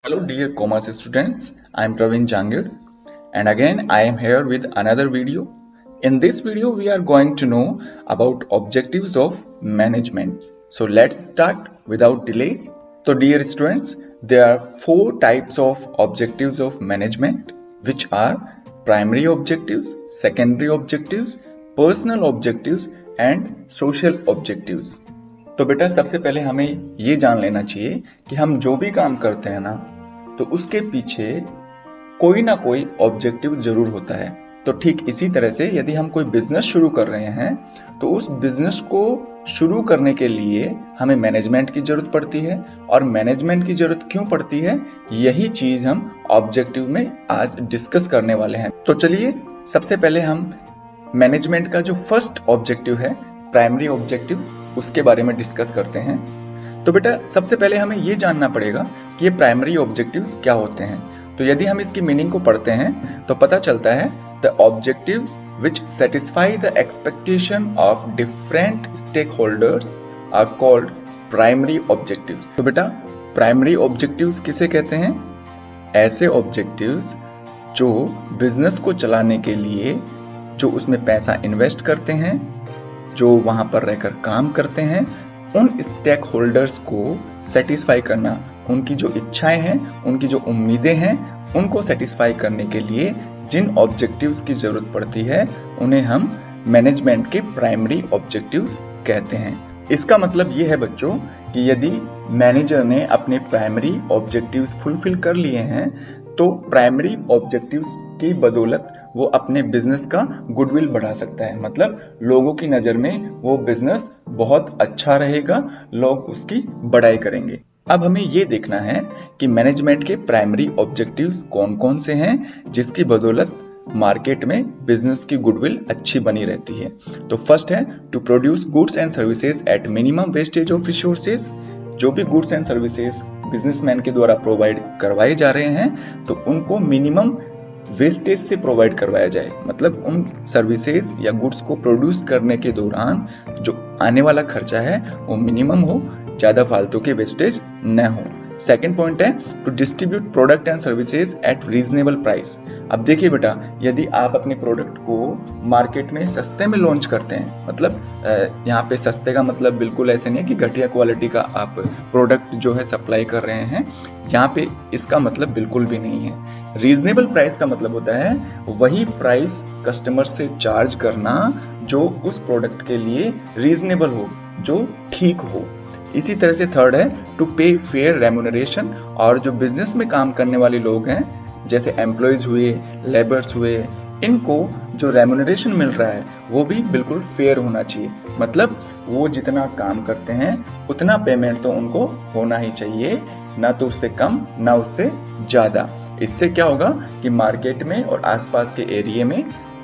Hello, dear commerce students. I am Praveen Jangir, and again I am here with another video. In this video, we are going to know about objectives of management. So let's start without delay. So, dear students, there are four types of objectives of management, which are primary objectives, secondary objectives, personal objectives, and social objectives. तो बेटा सबसे पहले हमें ये जान लेना चाहिए कि हम जो भी काम करते हैं ना तो उसके पीछे कोई ना कोई ऑब्जेक्टिव जरूर होता है। तो ठीक इसी तरह से यदि हम कोई बिजनेस शुरू कर रहे हैं तो उस बिजनेस को शुरू करने के लिए हमें मैनेजमेंट की जरूरत पड़ती है। और मैनेजमेंट की जरूरत क्यों पड़ती है, यही चीज हम ऑब्जेक्टिव में आज डिस्कस करने वाले हैं। तो चलिए सबसे पहले हम मैनेजमेंट का जो फर्स्ट ऑब्जेक्टिव है, प्राइमरी ऑब्जेक्टिव, उसके बारे में डिस्कस करते हैं। तो बेटा सबसे पहले हमें ये जानना पड़ेगा कि ये प्राइमरी ऑब्जेक्टिव्स क्या होते हैं। तो यदि हम इसकी मीनिंग को पढ़ते हैं तो पता चलता है the objectives which satisfy the expectation of different stakeholders are called primary objectives. तो बेटा प्राइमरी ऑब्जेक्टिव्स किसे कहते हैं? ऐसे ऑब्जेक्टिव्स जो बिजनेस को चलाने के लिए जो उसमें पैसा इन्वेस्ट करते हैं, जो वहां पर रहकर काम करते हैं, उन स्टेक होल्डर्स को सेटिस्फाई करना, उनकी जो इच्छाएं हैं, उनकी जो उम्मीदें हैं, उनको सेटिस्फाई करने के लिए जिन ऑब्जेक्टिव्स की जरूरत पड़ती है उन्हें हम मैनेजमेंट के प्राइमरी ऑब्जेक्टिव्स कहते हैं। इसका मतलब ये है बच्चों कि यदि मैनेजर ने अपने प्राइमरी ऑब्जेक्टिव्स फुलफिल कर लिए हैं तो प्राइमरी ऑब्जेक्टिव्स की बदौलत वो अपने बिजनेस का गुडविल बढ़ा सकता है। मतलब लोगों की नजर में वो बिजनेस बहुत अच्छा रहेगा, लोग उसकी बड़ाई करेंगे। अब हमें ये देखना है कि मैनेजमेंट के प्राइमरी ऑब्जेक्टिव्स कौन कौन से हैं जिसकी बदौलत मार्केट में बिजनेस की गुडविल अच्छी बनी रहती है। तो फर्स्ट है to produce goods and services at minimum wastage of resources. जो भी गुड्स एंड सर्विसेज बिजनेसमैन के द्वारा प्रोवाइड करवाए जा रहे हैं तो उनको मिनिमम वेस्टेज से प्रोवाइड करवाया जाए। मतलब उन सर्विसेज या गुड्स को प्रोड्यूस करने के दौरान जो आने वाला खर्चा है वो मिनिमम हो, ज्यादा फालतू के वेस्टेज न हो। सेकेंड पॉइंट है to distribute product and services at reasonable price. अब देखिए बेटा, यदि आप अपने प्रोडक्ट को मार्केट में सस्ते में लॉन्च करते हैं, मतलब यहाँ पे सस्ते का मतलब बिल्कुल ऐसे नहीं है कि घटिया क्वालिटी का आप प्रोडक्ट जो है सप्लाई कर रहे हैं, यहाँ पे इसका मतलब बिल्कुल भी नहीं है। रीजनेबल प्राइस का मतलब होता है वही प्राइस कस्टमर से चार्ज करना जो उस प्रोडक्ट के लिए रीजनेबल हो, जो ठीक हो। इसी तरह से थर्ड है टू पे फेयर रेम्यूनरेशन। और जो बिजनेस में काम करने वाले लोग हैं जैसे एम्प्लॉयज हुए, लेबर्स हुए, इनको जो रेम्यूनरेशन मिल रहा है वो भी बिल्कुल फेयर होना चाहिए। मतलब वो जितना काम करते हैं उतना पेमेंट तो उनको होना ही चाहिए, ना तो उससे कम ना उससे ज्यादा। इससे क्या होगा कि मार्केट में और आसपास के एरिया में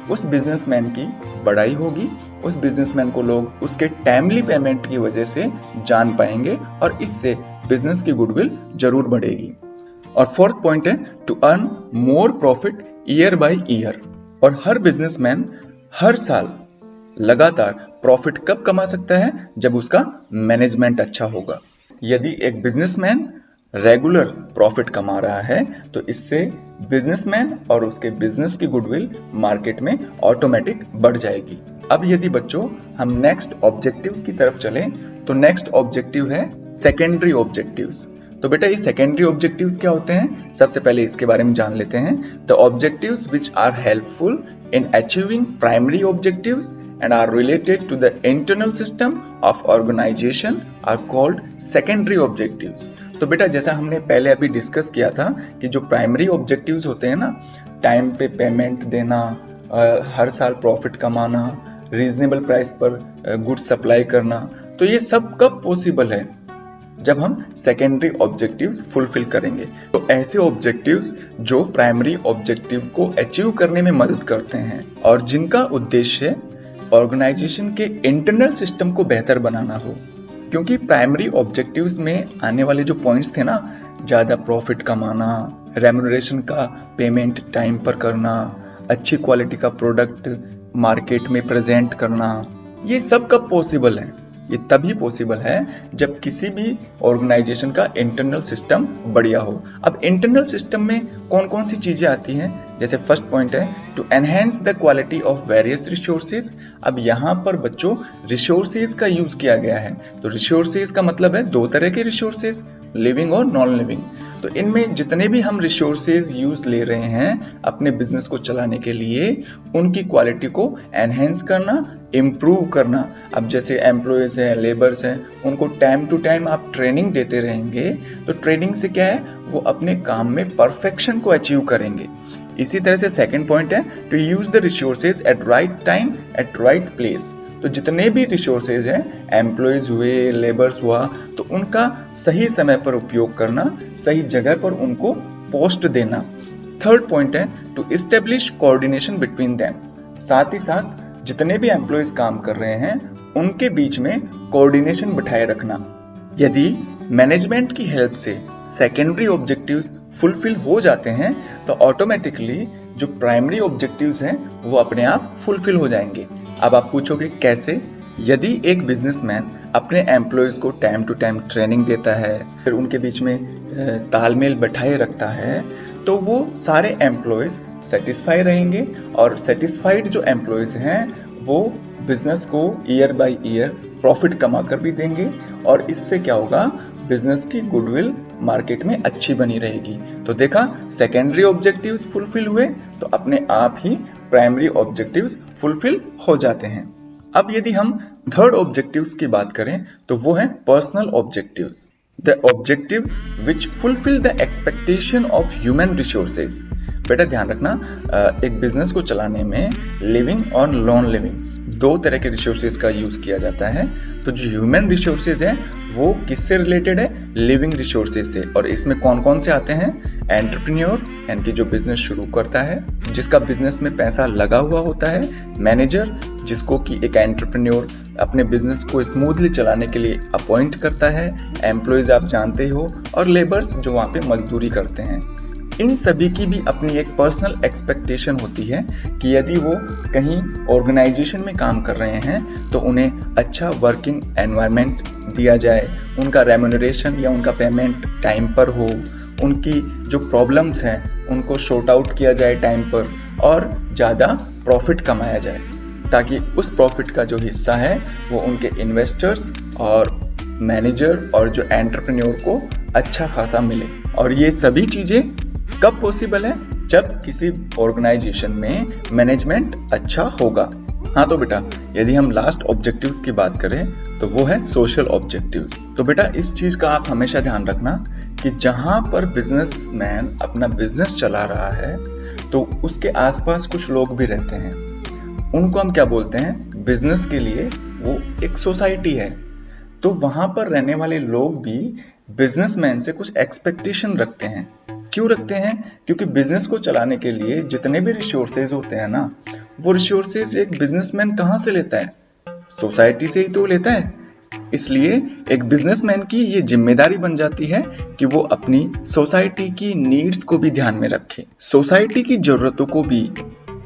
उस बिजनेसमैन की बड़ाई होगी, उस बिजनेसमैन को लोग उसके टाइमली पेमेंट की वजह से जान पाएंगे और इससे बिजनेस की गुडविल जरूर बढ़ेगी। और फोर्थ पॉइंट है to earn more profit year by year. और हर बिजनेसमैन हर साल लगातार प्रॉफिट कब कमा सकता है? जब उसका मैनेजमेंट अच्छा होगा। यदि एक बिजनेसमैन रेगुलर प्रॉफिट कमा रहा है तो इससे बिजनेसमैन और उसके बिजनेस की गुडविल मार्केट में ऑटोमेटिक बढ़ जाएगी। अब यदि बच्चों हम नेक्स्ट ऑब्जेक्टिव की तरफ चलें तो नेक्स्ट ऑब्जेक्टिव है सेकेंडरी ऑब्जेक्टिव्स। तो बेटा ये सेकेंडरी ऑब्जेक्टिव्स क्या होते हैं, सबसे पहले इसके बारे में जान लेते हैं। The objectives which are helpful in achieving primary objectives and are related to the internal system of organization are called secondary objectives। तो बेटा जैसा हमने पहले अभी डिस्कस किया था कि जो प्राइमरी ऑब्जेक्टिव्स होते हैं ना, टाइम पे पेमेंट देना, हर साल प्रॉफिट कमाना, रीजनेबल प्राइस पर गुड्स सप्लाई करना, तो ये सब कब पॉसिबल है? जब हम सेकेंडरी ऑब्जेक्टिव्स फुलफिल करेंगे। तो ऐसे ऑब्जेक्टिव्स जो प्राइमरी ऑब्जेक्टिव को अचीव करने में मदद करते हैं और जिनका उद्देश्य ऑर्गेनाइजेशन के इंटरनल सिस्टम को बेहतर बनाना हो। क्योंकि प्राइमरी ऑब्जेक्टिव्स में आने वाले जो पॉइंट्स थे ना, ज्यादा प्रॉफिट कमाना, रेम्यूनरेशन का पेमेंट टाइम पर करना, अच्छी क्वालिटी का प्रोडक्ट मार्केट में प्रेजेंट करना, ये सब कब पॉसिबल है? ये तभी पॉसिबल है जब किसी भी ऑर्गेनाइजेशन का इंटरनल सिस्टम बढ़िया हो। अब इंटरनल सिस्टम में कौन कौन सी चीजें आती हैं, जैसे फर्स्ट पॉइंट है to enhance the quality of various resources. अब यहाँ पर बच्चों रिसोर्सेज का यूज किया गया है। तो रिसोर्सेज का मतलब है दो तरह के रिसोर्सेज, लिविंग और नॉन लिविंग। तो इनमें जितने भी हम रिसोर्सेज यूज ले रहे हैं अपने बिजनेस को चलाने के लिए, उनकी क्वालिटी को एनहेंस करना, इम्प्रूव करना। अब जैसे एम्प्लॉयज हैं, लेबर्स हैं, उनको टाइम टू टाइम आप ट्रेनिंग देते रहेंगे तो ट्रेनिंग से क्या है, वो अपने काम में परफेक्शन को अचीव करेंगे। इसी तरह से सेकंड पॉइंट है to use the resources at right time at right place. तो जितने भी रिसोर्सेज हैं, एम्प्लॉयज हुए, लेबर्स हुआ, तो उनका सही समय पर उपयोग करना, सही जगह पर उनको पोस्ट देना। थर्ड पॉइंट है to establish coordination between them. साथ ही साथ जितने भी एम्प्लॉयज काम कर रहे हैं उनके बीच में कोऑर्डिनेशन बिठाए रखना। यदि मैनेजमेंट की हेल्प से सेकेंडरी ऑब्जेक्टिव्स फुलफिल हो जाते हैं तो ऑटोमेटिकली जो प्राइमरी ऑब्जेक्टिव्स हैं वो अपने आप फुलफिल हो जाएंगे। अब आप पूछोगे कैसे? यदि एक बिजनेसमैन अपने एम्प्लॉयज को टाइम टू टाइम ट्रेनिंग देता है, फिर उनके बीच में तालमेल बैठाए रखता है, तो वो सारे एम्प्लॉयज सेटिस्फाई रहेंगे और सेटिस्फाइड जो एम्प्लॉयज हैं वो बिजनेस को ईयर बाय ईयर प्रॉफिट कमा कर भी देंगे और इससे क्या होगा, बिजनेस की गुडविल मार्केट में अच्छी बनी रहेगी। तो देखा, सेकेंडरी ऑब्जेक्टिव्स फुलफिल हुए तो अपने आप ही प्राइमरी ऑब्जेक्टिव्स फुलफिल हो जाते हैं। अब यदि हम थर्ड ऑब्जेक्टिव्स की बात करें तो वो है personal objectives, the objectives which fulfil the expectation of human resources. बेटा ध्यान रखना, एक बिजनेस को चलाने में लिविंग और नॉन लिविंग दो तरह के रिसोर्सेज का यूज किया जाता है। तो जो ह्यूमन रिसोर्सेज है वो किससे रिलेटेड है? लिविंग रिसोर्सेज से। और इसमें कौन कौन से आते हैं? एंटरप्रेन्योर यानी कि जो बिजनेस शुरू करता है, जिसका बिजनेस में पैसा लगा हुआ होता है, मैनेजर जिसको कि एक एंटरप्रेन्योर अपने बिजनेस को स्मूथली चलाने के लिए अपॉइंट करता है, एम्प्लॉयज आप जानते हो, और लेबर्स जो वहाँ पे मजदूरी करते हैं। इन सभी की भी अपनी एक पर्सनल एक्सपेक्टेशन होती है कि यदि वो कहीं ऑर्गेनाइजेशन में काम कर रहे हैं तो उन्हें अच्छा वर्किंग एनवायरनमेंट दिया जाए, उनका रेम्यूनरेशन या उनका पेमेंट टाइम पर हो, उनकी जो प्रॉब्लम्स हैं उनको शॉर्ट आउट किया जाए टाइम पर और ज़्यादा प्रॉफिट कमाया जाए, ताकि उस प्रॉफिट का जो हिस्सा है वो उनके इन्वेस्टर्स और मैनेजर और जो एंटरप्रेन्योर को अच्छा खासा मिले। और ये सभी चीज़ें कब पॉसिबल है? जब किसी ऑर्गेनाइजेशन में मैनेजमेंट अच्छा होगा। हाँ तो बेटा, यदि हम लास्ट ऑब्जेक्टिव्स की बात करें तो वो है सोशल ऑब्जेक्टिव्स। तो बेटा इस चीज का आप हमेशा ध्यान रखना कि जहां पर बिजनेसमैन अपना बिजनेस चला रहा है तो उसके आसपास कुछ लोग भी रहते हैं। उनको हम क्या बोलते हैं? बिजनेस के लिए वो एक सोसाइटी है। तो वहां पर रहने वाले लोग भी बिजनेसमैन से कुछ एक्सपेक्टेशन रखते हैं। क्यों रखते हैं? क्योंकि बिजनेस को चलाने के लिए जितने भी रिसोर्सेज होते हैं ना, वो रिसोर्सेज एक बिजनेसमैन कहाँ से लेता है? सोसाइटी से ही तो लेता है। इसलिए एक बिजनेसमैन की ये जिम्मेदारी बन जाती है कि वो अपनी सोसाइटी की नीड्स को भी ध्यान में रखे। सोसाइटी की जरूरतों को भी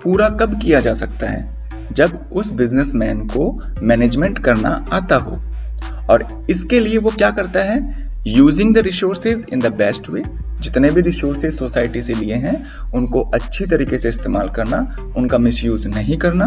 पूरा कब किया जा सकता है? जब उस बिजनेसमैन को मैनेजमेंट करना आता हो। और इसके लिए वो क्या करता है? Using the resources in the best way. जितने भी रिसोर्सेज सोसाइटी से लिए हैं उनको अच्छी तरीके से इस्तेमाल करना, उनका मिसयूज नहीं करना।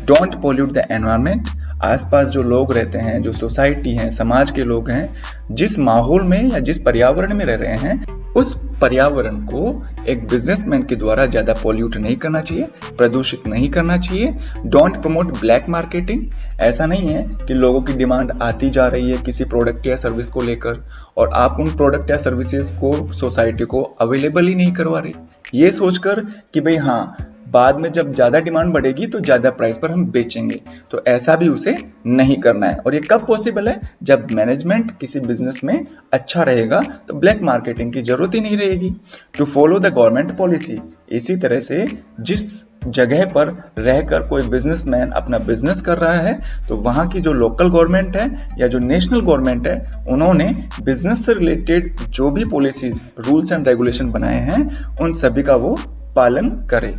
Don't pollute the environment. आसपास जो लोग रहते हैं, जो सोसाइटी हैं, समाज के लोग हैं, जिस माहौल में या जिस पर्यावरण में रह रहे हैं उस पर्यावरण को एक बिजनेसमैन के द्वारा ज्यादा पोल्यूट नहीं करना चाहिए, प्रदूषित नहीं करना चाहिए। Don't promote black marketing. ऐसा नहीं है कि लोगों की डिमांड आती जा रही है किसी प्रोडक्ट या सर्विस को लेकर और आप उन प्रोडक्ट या सर्विसेज को सोसाइटी को अवेलेबल ही नहीं करवा रहे, ये सोचकर कि भाई हाँ बाद में जब ज्यादा डिमांड बढ़ेगी तो ज्यादा प्राइस पर हम बेचेंगे। तो ऐसा भी उसे नहीं करना है। और ये कब पॉसिबल है? जब मैनेजमेंट किसी बिजनेस में अच्छा रहेगा तो ब्लैक मार्केटिंग की जरूरत ही नहीं रहेगी। To follow the government policy. इसी तरह से जिस जगह पर रहकर कोई बिजनेसमैन अपना बिजनेस कर रहा है तो वहां की जो लोकल गवर्नमेंट है या जो नेशनल गवर्नमेंट है उन्होंने बिजनेस से रिलेटेड जो भी पॉलिसीज, रूल्स एंड रेगुलेशन बनाए हैं उन सभी का वो पालन करे।